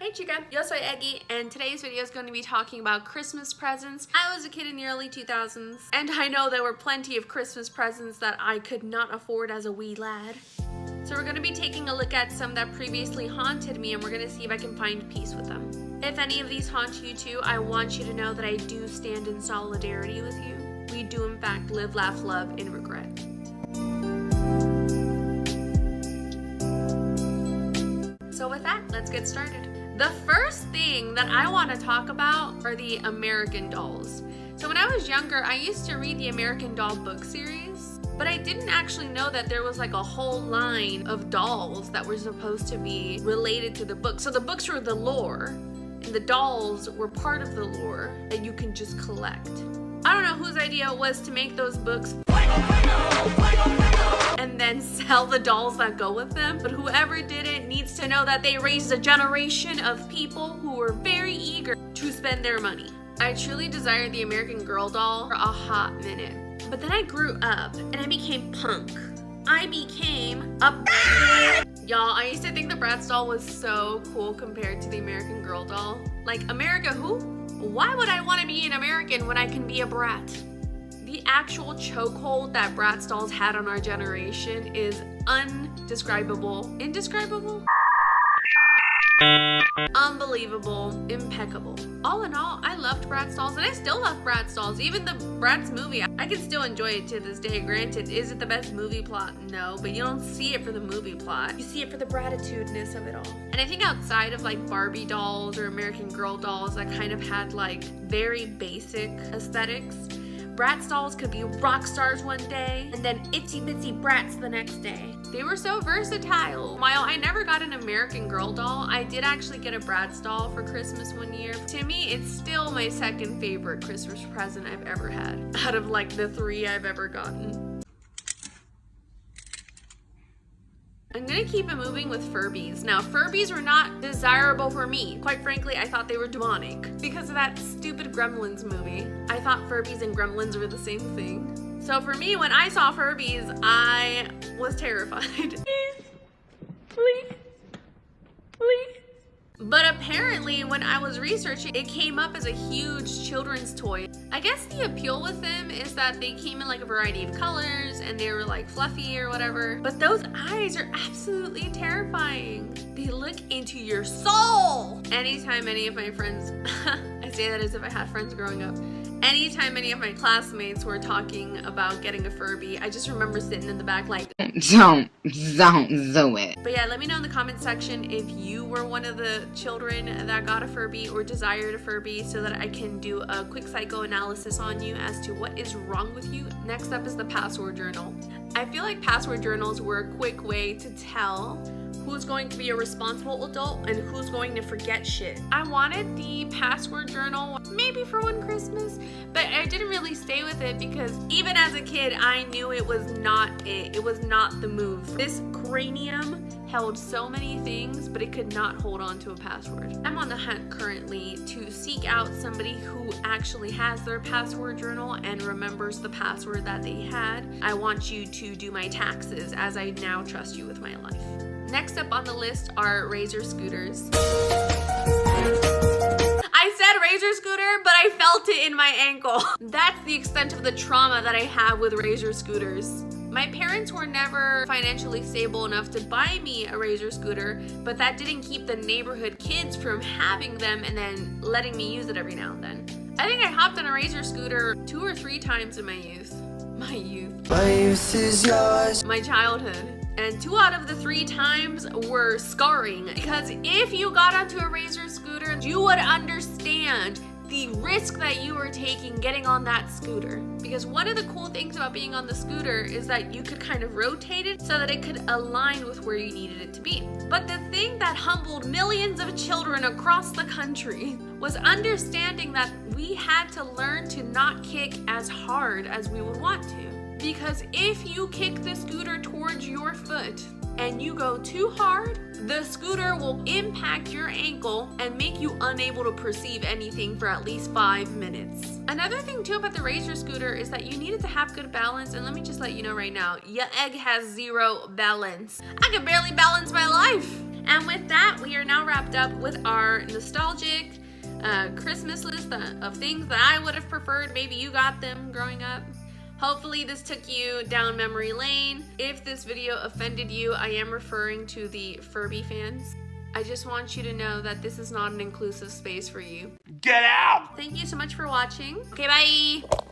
Hey chica, yo soy Eggy, and today's video is going to be talking about Christmas presents. I was a kid in the early 2000s, and I know there were plenty of Christmas presents that I could not afford as a wee lad. So we're going to be taking a look at some that previously haunted me, and we're going to see if I can find peace with them. If any of these haunt you too, I want you to know that I do stand in solidarity with you. We do in fact live, laugh, love, and regret. So with that, let's get started. The first thing that I want to talk about are the American dolls. So when I was younger, I used to read the American Doll book series, but I didn't actually know that there was like a whole line of dolls that were supposed to be related to the book. So the books were the lore, and the dolls were part of the lore that you can just collect. I don't know whose idea it was to make those books and then sell the dolls that go with them, but whoever did it needs to know that they raised a generation of people who were very eager to spend their money. I truly desired the American Girl doll for a hot minute, but then I grew up and I became punk. I became a y'all, I used to think the Bratz doll was so cool compared to the American Girl doll. Like, America who? Why would I want to be an American when I can be a brat? The actual chokehold that Bratz dolls had on our generation is undescribable. Indescribable? Unbelievable. Impeccable. All in all, I loved Bratz dolls, and I still love Bratz dolls. Even the Bratz movie, I can still enjoy it to this day. Granted, is it the best movie plot? No, but you don't see it for the movie plot. You see it for the bratitudeness of it all. And I think outside of like Barbie dolls or American Girl dolls that kind of had like very basic aesthetics, Bratz dolls could be rock stars one day and then itsy bitsy brats the next day. They were so versatile. While I never got an American Girl doll, I did actually get a Bratz doll for Christmas one year. To me, it's still my second favorite Christmas present I've ever had, out of like the 3 I've ever gotten. I'm gonna keep it moving with Furbies. Now, Furbies were not desirable for me. Quite frankly, I thought they were demonic because of that stupid Gremlins movie. I thought Furbies and Gremlins were the same thing. So for me, when I saw Furbies, I was terrified. Please. But apparently, when I was researching, it came up as a huge children's toy. I guess the appeal with them is that they came in like a variety of colors and they were like fluffy or whatever. But those eyes are absolutely terrifying. They look into your soul. Anytime any of my friends, I say that as if I had friends growing up. Anytime any of my classmates were talking about getting a Furby, I just remember sitting in the back like, don't do it. But yeah, let me know in the comment section if you were one of the children that got a Furby or desired a Furby so that I can do a quick psychoanalysis on you as to what is wrong with you. Next up is the password journal. I feel like password journals were a quick way to tell who's going to be a responsible adult and who's going to forget shit. I wanted the password journal maybe for one Christmas, but I didn't really stay with it because even as a kid, I knew it was not it. It was not the move. This cranium held so many things, but it could not hold on to a password. I'm on the hunt currently to seek out somebody who actually has their password journal and remembers the password that they had. I want you to do my taxes as I now trust you with my life. Next up on the list are Razor scooters. I said Razor scooter, but I felt it in my ankle. That's the extent of the trauma that I have with Razor scooters. My parents were never financially stable enough to buy me a Razor scooter, but that didn't keep the neighborhood kids from having them and then letting me use it every now and then. I think I hopped on a Razor scooter 2 or 3 times in my youth. My youth is yours. My childhood. And 2 out of the 3 times were scarring, because if you got onto a Razor scooter, you would understand the risk that you were taking getting on that scooter. Because one of the cool things about being on the scooter is that you could kind of rotate it so that it could align with where you needed it to be. But the thing that humbled millions of children across the country was understanding that we had to learn to not kick as hard as we would want to. Because if you kick the scooter towards your foot and you go too hard, the scooter will impact your ankle and make you unable to perceive anything for at least 5 minutes. Another thing too about the Razor scooter is that you needed to have good balance, and let me just let you know right now, your egg has 0 balance. I can barely balance my life. And with that, we are now wrapped up with our nostalgic Christmas list of things that I would have preferred. Maybe you got them growing up. Hopefully this took you down memory lane. If this video offended you, I am referring to the Furby fans. I just want you to know that this is not an inclusive space for you. Get out! Thank you so much for watching. Okay, bye!